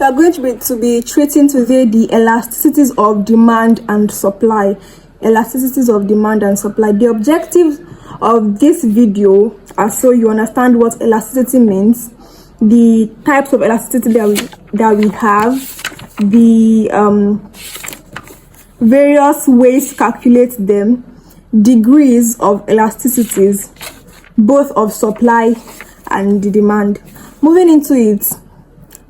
We are going to be treating today the elasticities of demand and supply. Elasticities of demand and supply. The objective of this video are so you understand what elasticity means, the types of elasticity that we have, the various ways to calculate them, degrees of elasticities, both of supply and the demand. Moving into it,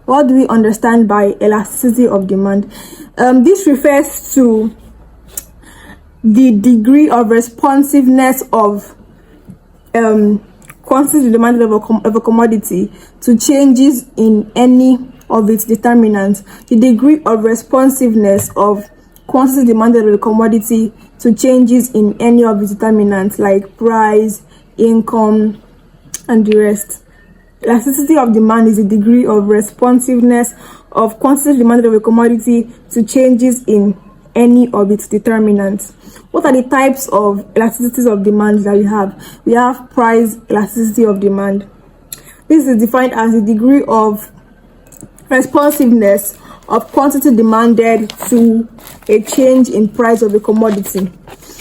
what do we understand by elasticity of demand? This refers to the degree of responsiveness of quantity demanded of a commodity to changes in any of its determinants. The degree of responsiveness of quantity demanded of a commodity to changes in any of its determinants like price, income, and the rest. Elasticity of demand is the degree of responsiveness of quantity demanded of a commodity to changes in any of its determinants. What are the types of elasticities of demand that we have? We have price elasticity of demand. This is defined as the degree of responsiveness of quantity demanded to a change in price of a commodity.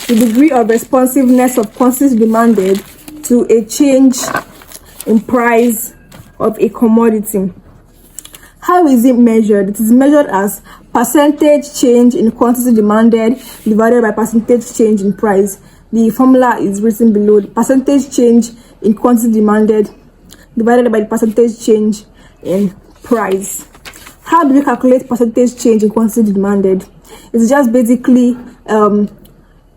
The degree of responsiveness of quantity demanded to a change in price of a commodity. How is it measured? It is measured as percentage change in quantity demanded divided by percentage change in price. The formula is written below. The percentage change in quantity demanded divided by the percentage change in price. How do we calculate percentage change in quantity demanded? It's just basically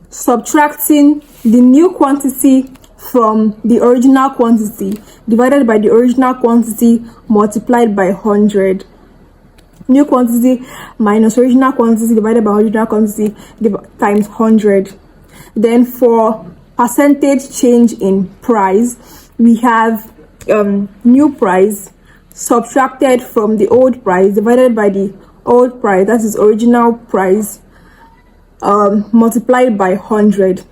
subtracting the new quantity from the original quantity divided by the original quantity multiplied by 100. New quantity minus original quantity divided by original quantity times 100. Then for percentage change in price, we have new price subtracted from the old price divided by the old price, that is original price, multiplied by 100.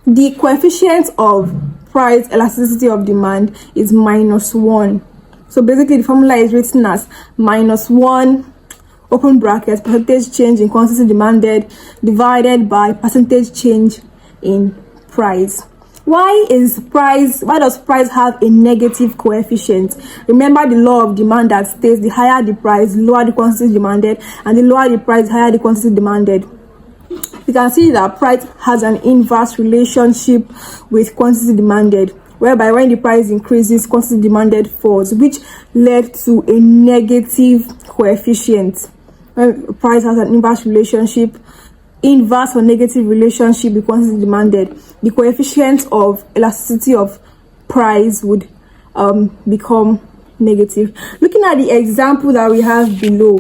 The coefficient of price elasticity of demand is -1. So basically the formula is written as -1 open bracket percentage change in quantity demanded divided by percentage change in price. Why does price have a negative coefficient? Remember the law of demand that states the higher the price, lower the quantity demanded, and the lower the price, higher the quantity demanded. You can see that price has an inverse relationship with quantity demanded, whereby when the price increases, quantity demanded falls, which led to a negative coefficient. When price has an inverse or negative relationship with quantity demanded, the coefficient of elasticity of price would become negative. Looking at the example that we have below,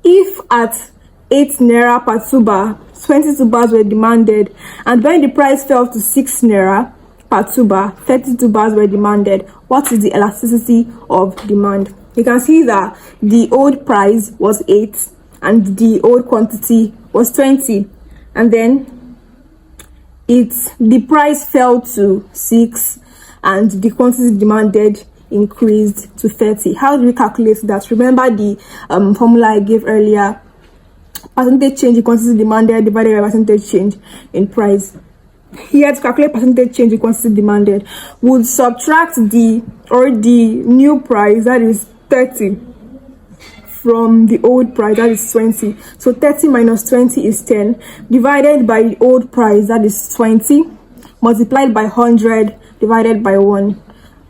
if at 8 naira per tuber, 20 tubers were demanded, and when the price fell to 6 naira per tuber, 30 tubers were demanded, what is the elasticity of demand? You can see that the old price was 8 and the old quantity was 20, and then the price fell to 6 and the quantity demanded increased to 30. How do we calculate that? Remember the formula I gave earlier: percentage change in quantity demanded divided by percentage change in price. Here, to calculate percentage change in quantity demanded, would subtract the new price, that is 30, from the old price, that is 20. So 30 minus 20 is 10, divided by the old price, that is 20, multiplied by 100, divided by 1,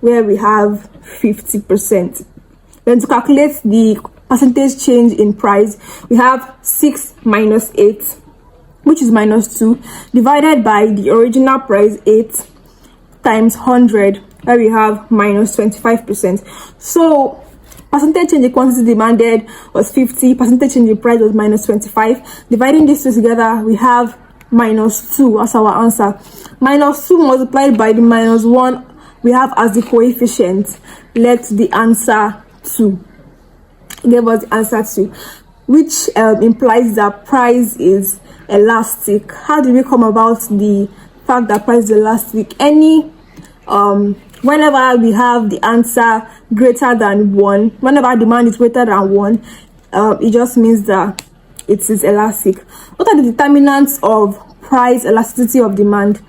where we have 50%. Then to calculate the percentage change in price, we have 6 minus 8, which is -2, divided by the original price 8 times 100, where we have -25%. So percentage change in quantity demanded was 50, percentage change in price was -25. Dividing these two together, we have -2 as our answer. -2 multiplied by the -1 we have as the coefficient led to the answer 2. Gave us the answer 2, which implies that price is elastic. How do we come about the fact that price is elastic? Any whenever we have the answer greater than 1, whenever demand is greater than 1, it just means that it is elastic. What are the determinants of price elasticity of demand?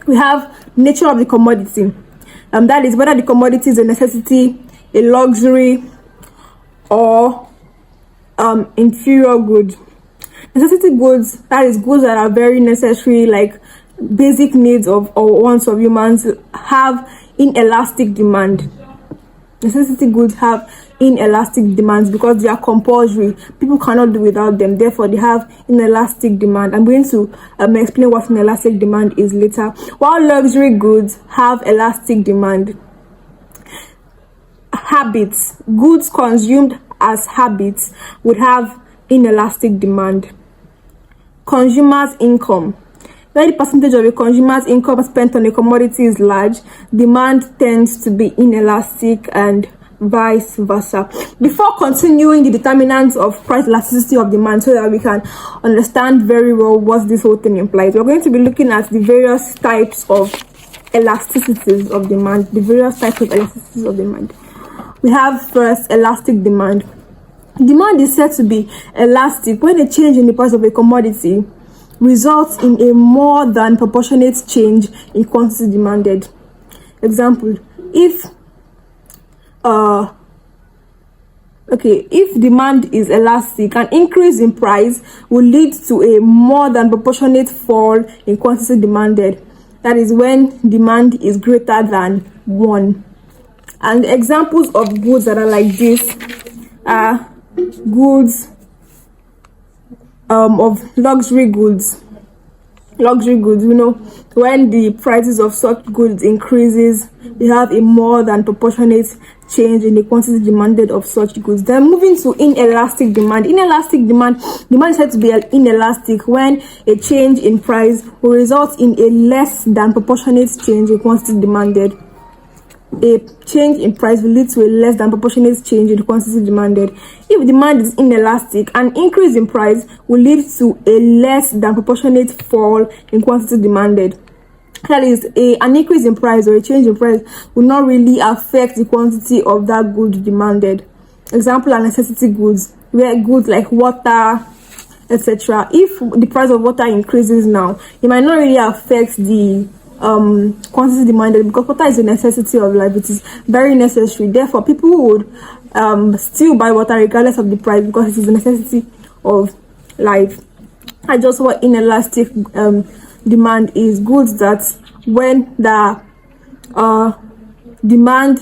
We have nature of the commodity. That is whether the commodity is a necessity, a luxury, or inferior good. Necessity goods, that is goods that are very necessary, like basic needs of or wants of humans, have inelastic demand. Necessity goods have inelastic demands because they are compulsory. People cannot do without them. Therefore, they have inelastic demand. I'm going to explain what inelastic demand is later. While luxury goods have elastic demand. Habits, goods consumed as habits, would have inelastic demand. Consumers' income. When the percentage of a consumer's income spent on a commodity is large, demand tends to be inelastic and vice versa. Before continuing the determinants of price elasticity of demand so that we can understand very well what this whole thing implies, we're going to be looking at the various types of elasticities of demand. We have first elastic demand. Demand is said to be elastic when a change in the price of a commodity results in a more than proportionate change in quantity demanded. Example, if demand is elastic, an increase in price will lead to a more than proportionate fall in quantity demanded. That is when demand is greater than 1. And examples of goods that are like this are goods of luxury goods. When the prices of such goods increases, we have a more than proportionate change in the quantity demanded of such goods. Then moving to inelastic demand. Demand is said to be inelastic when a change in price will result in a less than proportionate change in quantity demanded. A change in price will lead to a less than proportionate change in the quantity demanded. If demand is inelastic, an increase in price will lead to a less than proportionate fall in quantity demanded. That is, an increase in price or a change in price will not really affect the quantity of that good demanded. Example are necessity goods, where goods like water, etc. If the price of water increases now, it might not really affect the quantity demanded because water is a necessity of life. It is very necessary. Therefore, people would still buy water regardless of the price because it is a necessity of life. I just what inelastic demand is goods that when the demand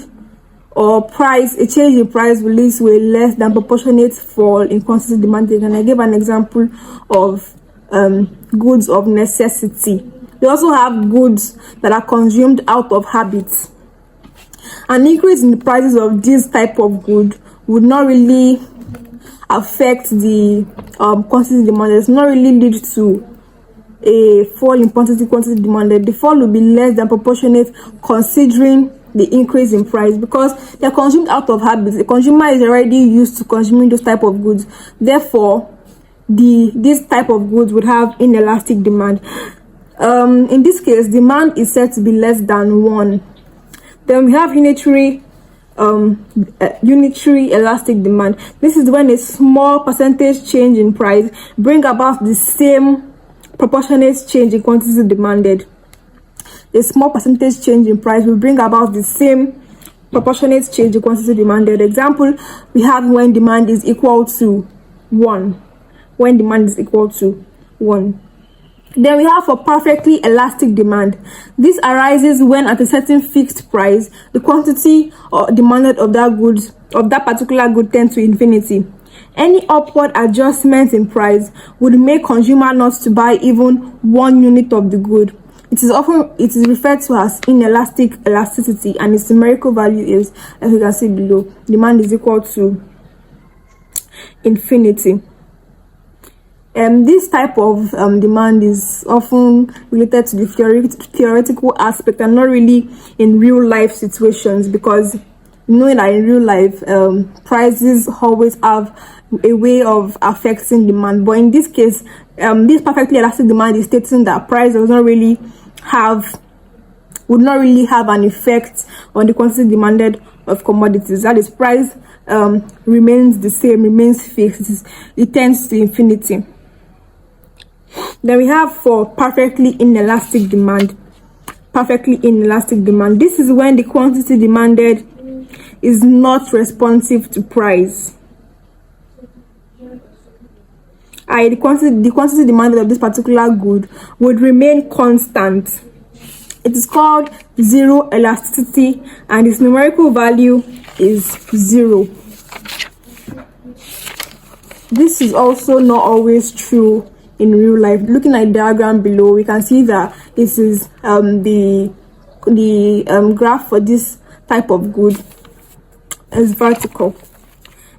or price, a change in price will lead to a less than proportionate fall in quantity demanded. And I gave an example of goods of necessity. We also have goods that are consumed out of habits. An increase in the prices of this type of good would not really affect the quantity demanded. It's not really lead to a fall in quantity demanded. The fall will be less than proportionate considering the increase in price because they are consumed out of habits. The consumer is already used to consuming those type of goods. Therefore, this type of goods would have inelastic demand. In this case, demand is said to be less than 1. Then we have unitary elastic demand. This is when a small percentage change in price bring about the same proportionate change in quantity demanded. A small percentage change in price will bring about the same proportionate change in quantity demanded. Example, we have when demand is equal to 1. When demand is equal to 1. Then we have for perfectly elastic demand. This arises when at a certain fixed price, the quantity or demanded of that particular good tends to infinity. Any upward adjustment in price would make consumer not to buy even 1 unit of the good. It is referred to as inelastic elasticity, and its numerical value is, as you can see below, demand is equal to infinity. This type of demand is often related to the theoretical aspect and not really in real life situations, because knowing that in real life prices always have a way of affecting demand. But in this case, this perfectly elastic demand is stating that price does not really have would not really have an effect on the quantity demanded of commodities. That is, price remains the same, remains fixed. It tends to infinity. Then we have for perfectly inelastic demand. Perfectly inelastic demand. This is when the quantity demanded is not responsive to price. The quantity demanded of this particular good would remain constant. It is called zero elasticity, and its numerical value is 0. This is also not always true in real life. Looking at the diagram below, we can see that this is the graph for this type of good is vertical.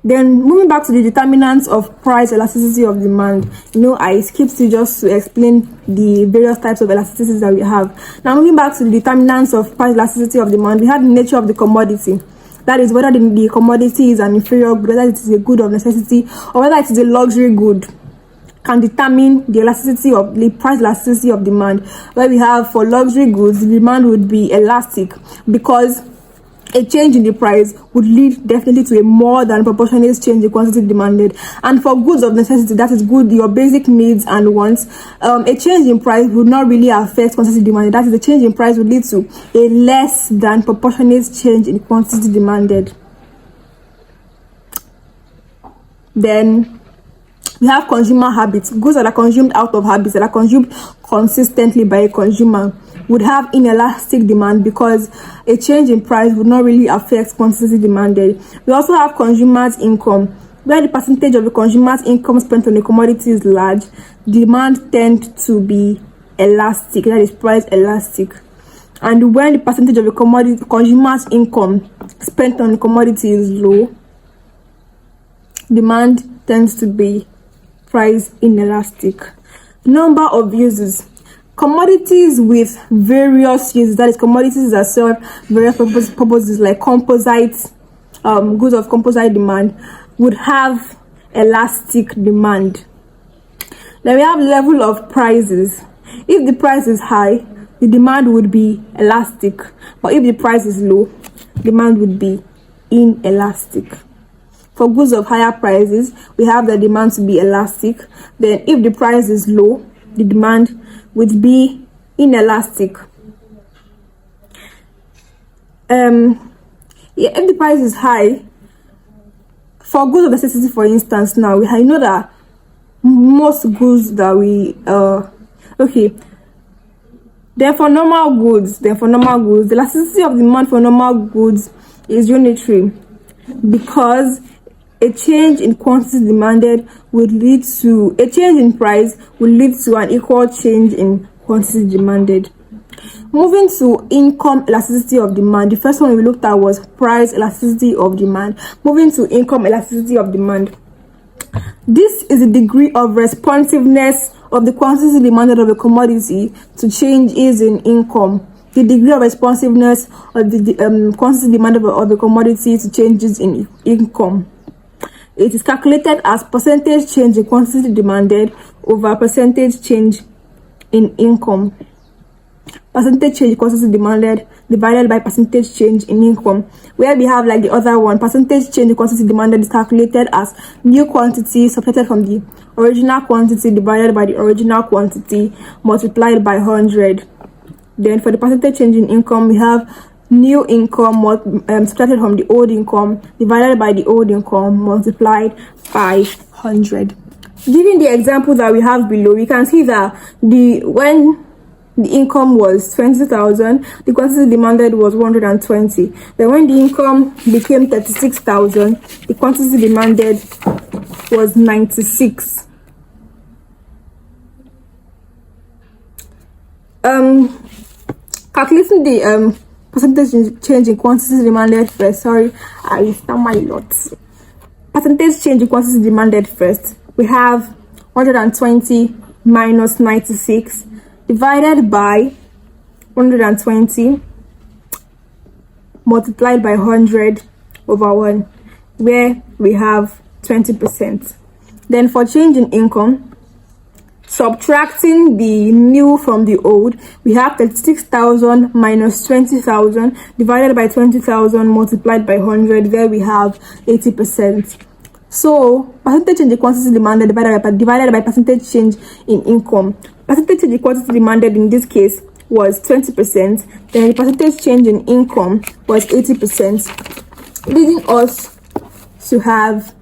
Then moving back to the determinants of price elasticity of demand. I skipped it just to explain the various types of elasticities that we have. Now moving back to the determinants of price elasticity of demand, we have the nature of the commodity. That is, whether the commodity is an inferior good, whether it is a good of necessity, or whether it is a luxury good, can determine the elasticity of the price elasticity of demand. Where we have for luxury goods, the demand would be elastic because a change in the price would lead definitely to a more than proportionate change in quantity demanded. And for goods of necessity, that is good, your basic needs and wants, a change in price would not really affect quantity demanded. That is, the change in price would lead to a less than proportionate change in quantity demanded. Then we have consumer habits. Goods that are consumed out of habits, that are consumed consistently by a consumer, would have inelastic demand because a change in price would not really affect quantity demanded. We also have consumers' income. Where the percentage of the consumer's income spent on a commodity is large, demand tends to be elastic, that is, price elastic. And when the percentage of the consumer's income spent on a commodity is low, demand tends to be price inelastic. Number of uses. Commodities with various uses, that is, commodities that serve various purposes like composites, goods of composite demand, would have elastic demand. Then we have level of prices. If the price is high, the demand would be elastic, but if the price is low, demand would be inelastic. For goods of higher prices, we have the demand to be elastic. Then if the price is low, the demand would be inelastic. If the price is high, for goods of necessity, for instance, now I know that most goods that we then for normal goods, the elasticity of demand for normal goods is unitary, because a change in quantity demanded would lead to a change in price will lead to an equal change in quantity demanded. Moving to income elasticity of demand, the first one we looked at was price elasticity of demand. Moving to income elasticity of demand, this is the degree of responsiveness of the quantity demanded of a commodity to changes in income. The degree of responsiveness of the quantity demanded of the commodity to changes in income. It is calculated as percentage change in quantity demanded over percentage change in income. Percentage change in quantity demanded divided by percentage change in income. Where we have like the other one, percentage change in quantity demanded is calculated as new quantity subtracted from the original quantity divided by the original quantity multiplied by 100. Then for the percentage change in income, we have new income subtracted from the old income divided by the old income multiplied by 100. Given the example that we have below, we can see that when the income was 20,000, the quantity demanded was 120. Then when the income became 36,000, the quantity demanded was 96. Calculating the percentage change in quantity demanded first. Sorry, I stammer a lot. Percentage change in quantity demanded first. We have 120 minus 96 divided by 120 multiplied by 100 over 1, where we have 20%. Then for change in income, Subtracting the new from the old, we have 36,000 minus 20,000 divided by 20,000 multiplied by 100. There we have 80%. So percentage change in quantity demanded divided by percentage change in income. Percentage change in quantity demanded in this case was 20%. Then the percentage change in income was 80%, leading us to have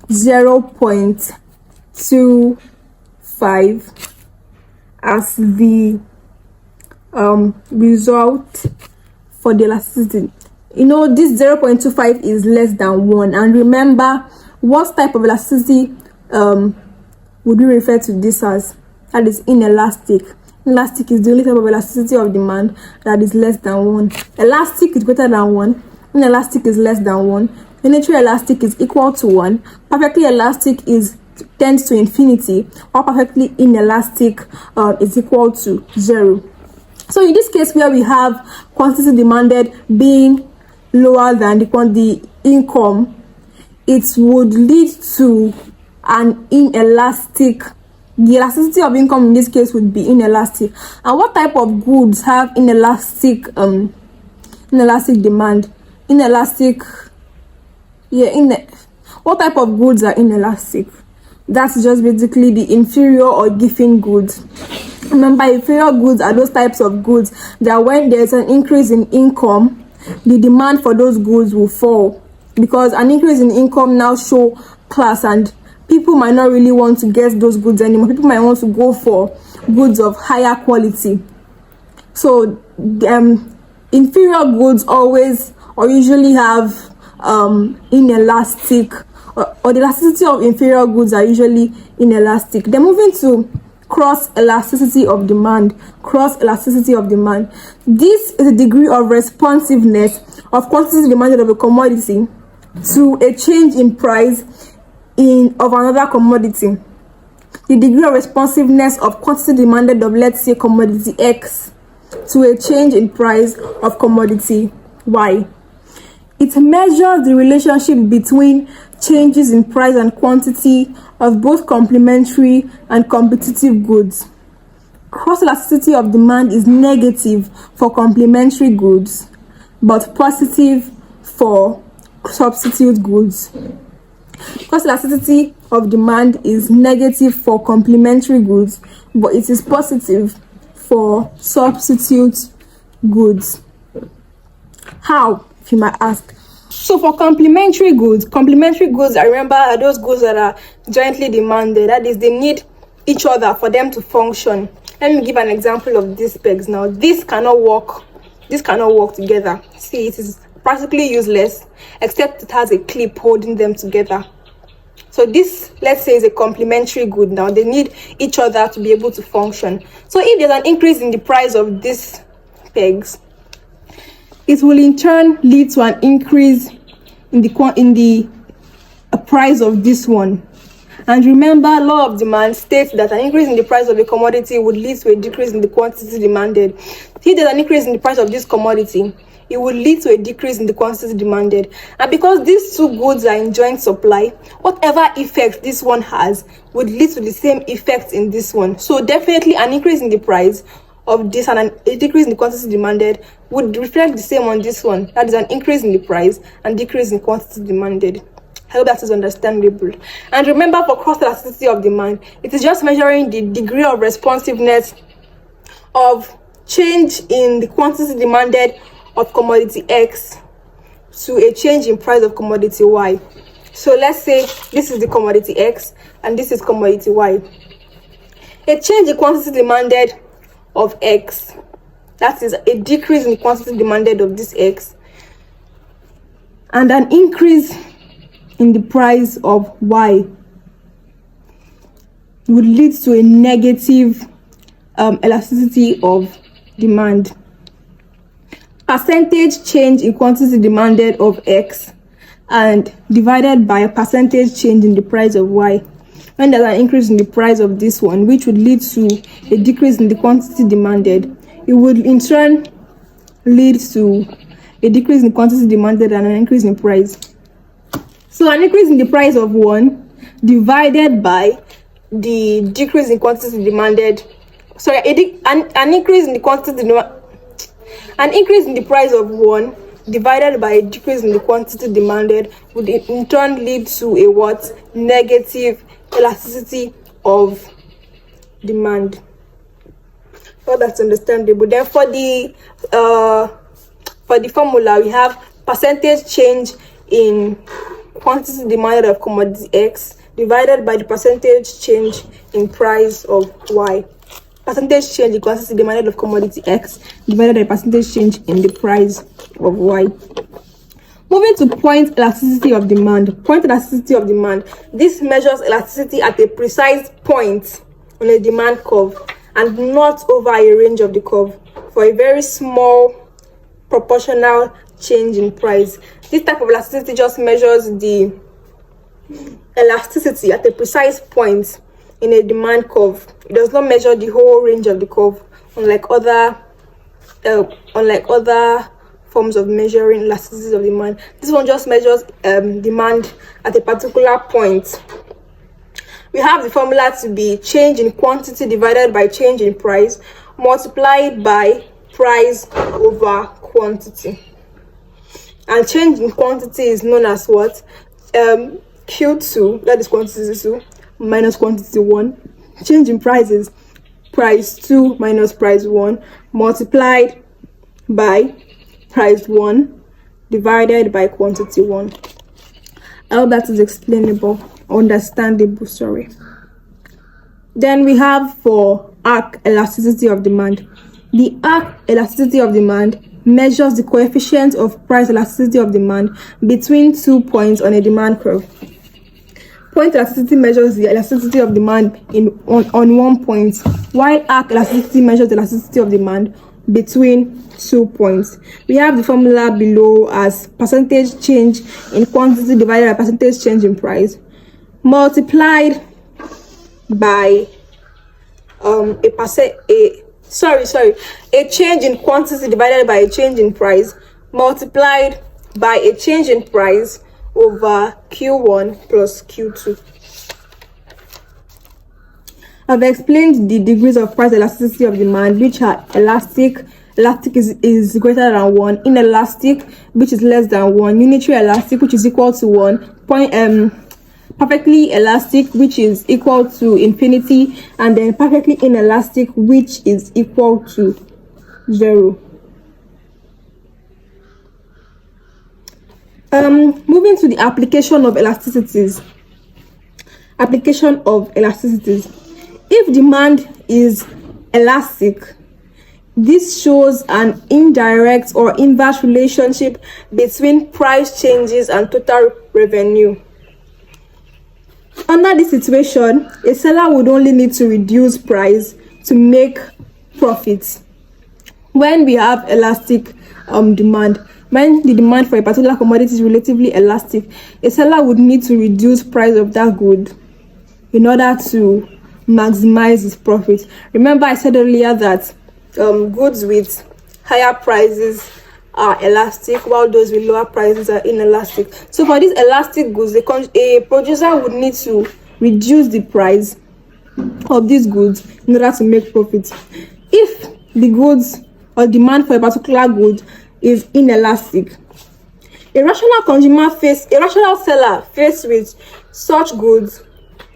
0.25 as the result for the elasticity. This 0.25 is less than 1. And remember, what type of elasticity would we refer to this as? That is inelastic. Elastic is the only type of elasticity of demand that is less than 1. Elastic is greater than 1. Inelastic is less than 1. Unitary elastic is equal to 1. Perfectly elastic tends to infinity, or perfectly inelastic is equal to 0. So in this case, where we have quantity demanded being lower than the income, it would lead to an inelastic. The elasticity of income in this case would be inelastic. And what type of goods have inelastic demand? What type of goods are inelastic? That's just basically the inferior or given goods. Remember, inferior goods are those types of goods that when there's an increase in income, the demand for those goods will fall, because an increase in income now show class, and people might not really want to get those goods anymore. People might want to go for goods of higher quality. So inferior goods always or usually have inelastic, or the elasticity of inferior goods are usually inelastic. Then moving to cross elasticity of demand. This is a degree of responsiveness of quantity demanded of a commodity to a change in price of another commodity. The degree of responsiveness of quantity demanded of, let's say, commodity X to a change in price of commodity Y. It measures the relationship between changes in price and quantity of both complementary and competitive goods. Cross elasticity of demand is negative for complementary goods, but positive for substitute goods. Cross elasticity of demand is negative for complementary goods, but it is positive for substitute goods. How, if you might ask? So for complementary goods, I remember, are those goods that are jointly demanded. That is, they need each other for them to function. Let me give an example of these pegs now. This cannot work together. See, it is practically useless, except it has a clip holding them together. So this, let's say, is a complementary good. Now they need each other to be able to function. So if there's an increase in the price of these pegs, it will in turn lead to an increase in the price of this one. And remember, law of demand states that an increase in the price of a commodity would lead to a decrease in the quantity demanded. If there's an increase in the price of this commodity, it would lead to a decrease in the quantity demanded. And because these two goods are in joint supply, whatever effect this one has would lead to the same effect in this one. So definitely an increase in the price of this and a decrease in the quantity demanded would reflect the same on this one. That is an increase in the price and decrease in quantity demanded. I hope that is understandable. And remember, for cross elasticity of demand, it is just measuring the degree of responsiveness of change in the quantity demanded of commodity X to a change in price of commodity Y. So let's say this is the commodity X and this is commodity Y. A change in quantity demanded of X, that is a decrease in quantity demanded of this X, and an increase in the price of Y would lead to a negative elasticity of demand. Percentage change in quantity demanded of X and divided by a percentage change in the price of Y. When there's an increase in the price of this one, which would lead to a decrease in the quantity demanded, it would in turn lead to a decrease in quantity demanded and an increase in price. So an increase in the price of one divided by the decrease in quantity demanded, an increase in the quantity, an increase in the price of one divided by a decrease in the quantity demanded would in turn lead to a what? Negative elasticity of demand. Well, that's understandable. Then for the formula, we have percentage change in quantity demanded of commodity X divided by the percentage change in price of Y. Percentage change in quantity demanded of commodity X divided by percentage change in the price of Y. Moving to point elasticity of demand. Point elasticity of demand. This measures elasticity at a precise point on a demand curve and not over a range of the curve for a very small proportional change in price. This type of elasticity just measures the elasticity at a precise point in a demand curve. It does not measure the whole range of the curve, unlike other forms of measuring elasticity of demand. This one just measures demand at a particular point. We have the formula to be change in quantity divided by change in price multiplied by price over quantity. And change in quantity is known as what? Q2, that is quantity 2 minus quantity 1. Change in price is price 2 minus price 1 multiplied by price 1 divided by quantity 1. I hope that is explainable, understandable, sorry. Then we have for arc elasticity of demand. The arc elasticity of demand measures the coefficient of price elasticity of demand between 2 points on a demand curve. Point elasticity measures the elasticity of demand on 1 point, while arc elasticity measures the elasticity of demand between 2 points. We have the formula below as percentage change in quantity divided by percentage change in price multiplied by a change in quantity divided by a change in price multiplied by a change in price over Q1 plus Q2. I've explained the degrees of price elasticity of demand, which are elastic is greater than 1, inelastic, which is less than 1, unitary elastic, which is equal to 1, perfectly elastic, which is equal to infinity, and then perfectly inelastic, which is equal to 0. Moving to the application of elasticities. If demand is elastic, this shows an indirect or inverse relationship between price changes and total revenue. Under this situation, a seller would only need to reduce price to make profits. When we have elastic demand, when the demand for a particular commodity is relatively elastic, a seller would need to reduce price of that good in order to maximize his profit. Remember, I said earlier that goods with higher prices are elastic, while those with lower prices are inelastic. So for these elastic goods, a producer would need to reduce the price of these goods in order to make profit. If the goods or demand for a particular good is inelastic, a rational seller faced with such goods,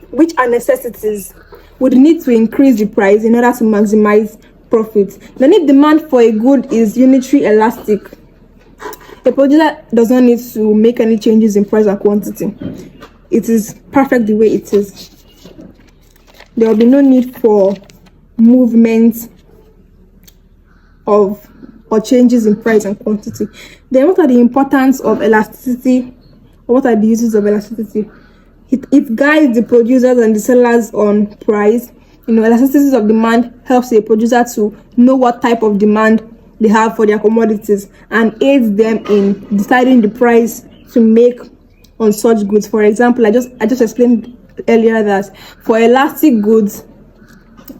which are necessities, would need to increase the price in order to maximize profit. Then if demand for a good is unitary elastic, a producer does not need to make any changes in price and quantity. It is perfect the way it is. There will be no need for movement or changes in price and quantity. Then what are the importance of elasticity, or what are the uses of elasticity? It guides the producers and the sellers on price. Elasticity of demand helps a producer to know what type of demand they have for their commodities and aids them in deciding the price to make on such goods. For example, I just explained earlier that for elastic goods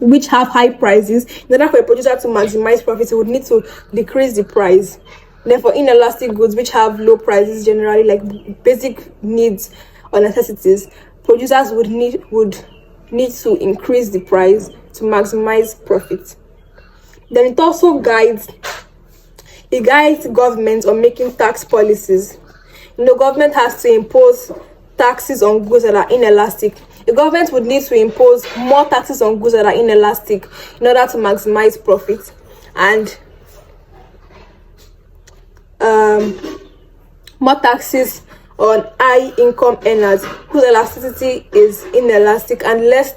which have high prices, in order for a producer to maximize profits, he would need to decrease the price. Then for inelastic goods which have low prices, generally like basic needs or necessities, producers would need to increase the price to maximize profit. Then it also guides government on making tax policies. Government has to impose taxes on goods that are inelastic. The government would need to impose more taxes on goods that are inelastic in order to maximize profit, and more taxes on high income earners whose elasticity is inelastic, and less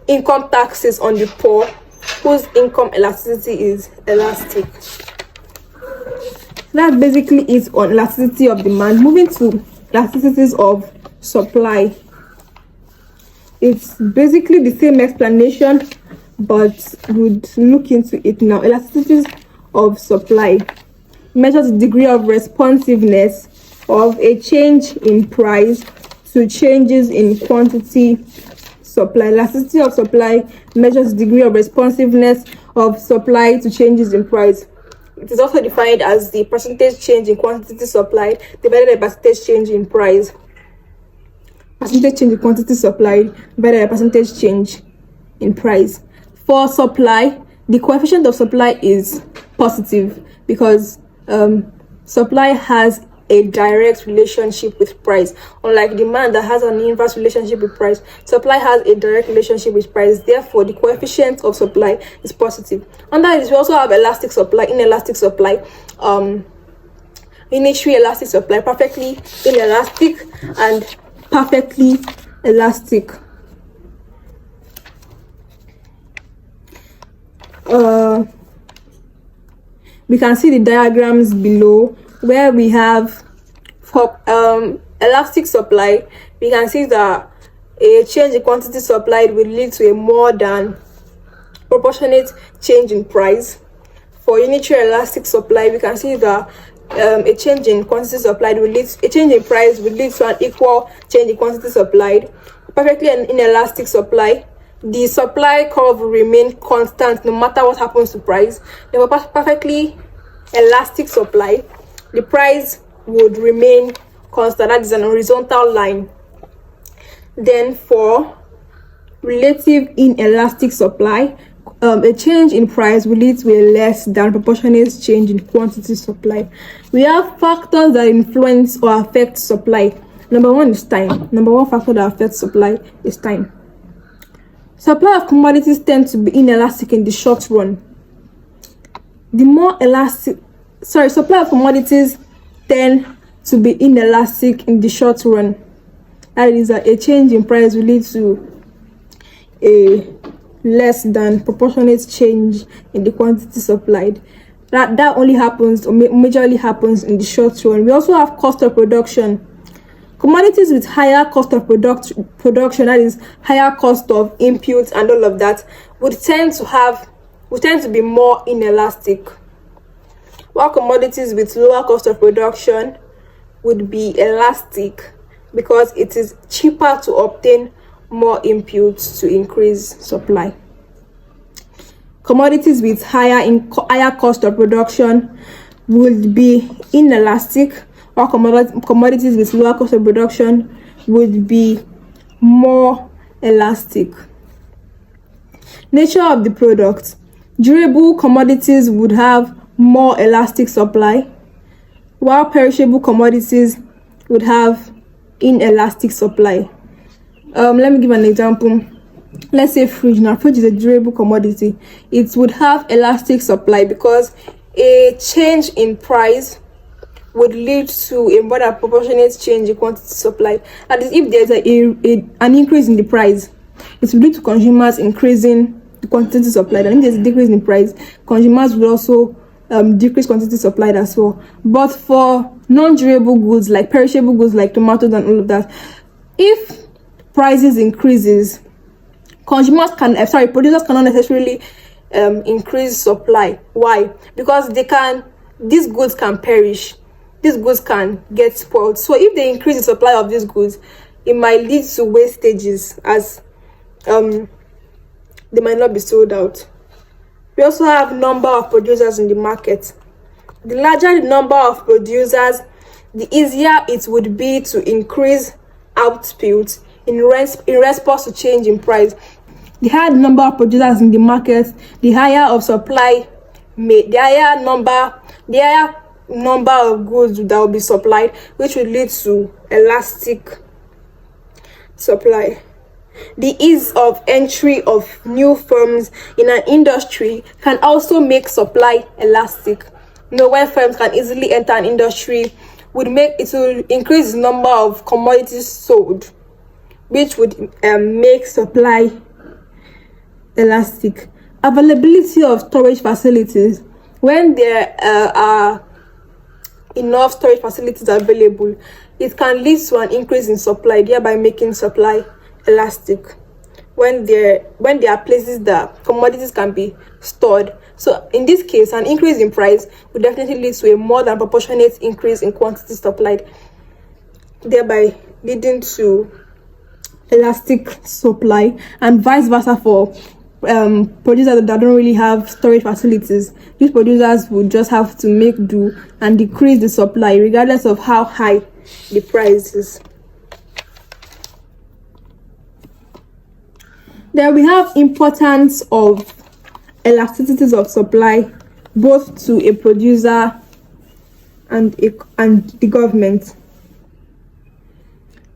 income taxes on the poor whose income elasticity is elastic. That's basically it on elasticity of demand. Moving to elasticities of supply. It's basically the same explanation, but would look into it now. Elasticities of supply measures the degree of responsiveness of a change in price to changes in quantity supply. Elasticity of supply measures the degree of responsiveness of supply to changes in price. It is also defined as the percentage change in quantity supplied divided by percentage change in price. Percentage change in quantity supplied divided by percentage change in price. For supply, the coefficient of supply is positive because supply has a direct relationship with price, unlike demand that has an inverse relationship with price. Supply has a direct relationship with price, therefore the coefficient of supply is positive. Under this, we also have elastic supply, inelastic supply, initially elastic supply, perfectly inelastic, and perfectly elastic. We can see the diagrams below where we have for elastic supply. We can see that a change in quantity supplied will lead to a more than proportionate change in price. For unitary elastic supply, we can see that a change in quantity supplied will lead a change in price will lead to an equal change in quantity supplied. Perfectly inelastic supply, the supply curve will remain constant no matter what happens to price. For perfectly elastic supply, the price would remain constant. That is an horizontal line. Then for relative inelastic supply, a change in price will lead to a less than proportionate change in quantity supply. We have factors that influence or affect supply. Number one is time. Number one factor that affects supply is time. Supply of commodities tend to be inelastic in the short run. Supply of commodities tend to be inelastic in the short run. That is, a change in price will lead to a less than proportionate change in the quantity supplied. That only happens, or majorly happens, in the short run. We also have cost of production. Commodities with higher cost of production, that is, higher cost of inputs and all of that, would tend to be more inelastic, while commodities with lower cost of production would be elastic because it is cheaper to obtain more inputs to increase supply. Commodities with higher cost of production would be inelastic, while commodities with lower cost of production would be more elastic. Nature of the product. Durable commodities would have more elastic supply, while perishable commodities would have inelastic supply. Let me give an example. Let's say fridge. Now, fridge is a durable commodity. It would have elastic supply because a change in price would lead to a more than proportionate change in quantity supply. That is, if there's an increase in the price, it will lead to consumers increasing the quantity supplied. And if there's a decrease in price, consumers will also decrease quantity supplied as well. But for non-durable goods like perishable goods like tomatoes and all of that, if prices increases, producers cannot necessarily increase supply. Why? Because these goods can perish. These goods can get spoiled. So if they increase the supply of these goods, it might lead to wastages, as they might not be sold out. We also have number of producers in the market. The larger the number of producers, the easier it would be to increase output in response to change in price. The higher the number of producers in the market, the higher of supply made, the higher number of goods that will be supplied, which will lead to elastic supply. The ease of entry of new firms in an industry can also make supply elastic. When firms can easily enter an industry, will increase the number of commodities sold, which would make supply elastic. Availability of storage facilities. When there are enough storage facilities available, it can lead to an increase in supply, thereby making supply elastic. When there are places that commodities can be stored. So in this case, an increase in price would definitely lead to a more than proportionate increase in quantity supplied, thereby leading to elastic supply, and vice versa for producers that don't really have storage facilities. These producers would just have to make do and decrease the supply regardless of how high the price is. Then we have importance of elasticities of supply, both to a producer and the government.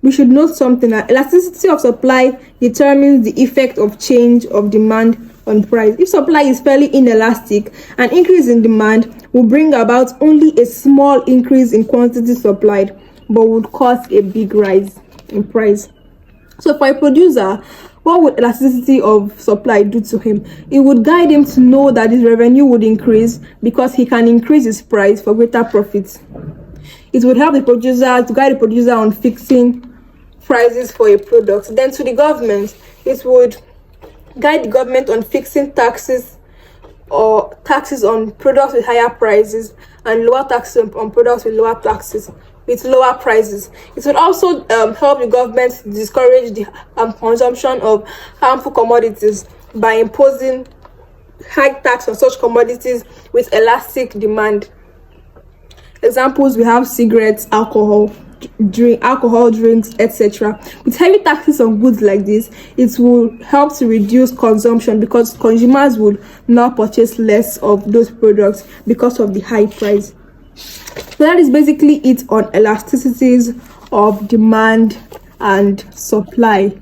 We should note something, that elasticity of supply determines the effect of change of demand on price. If supply is fairly inelastic, an increase in demand will bring about only a small increase in quantity supplied, but would cause a big rise in price. So for a producer, what would elasticity of supply do to him? It would guide him to know that his revenue would increase because he can increase his price for greater profits. It would help the producer, to guide the producer on fixing prices for a product. Then to the government, it would guide the government on fixing taxes on products with higher prices, and lower taxes on products with lower prices. It would also help the government discourage the consumption of harmful commodities by imposing high tax on such commodities with elastic demand. Examples, we have cigarettes, alcohol drinks, etc. With heavy taxes on goods like this, it will help to reduce consumption because consumers would now purchase less of those products because of the high price. So that is basically it on elasticities of demand and supply.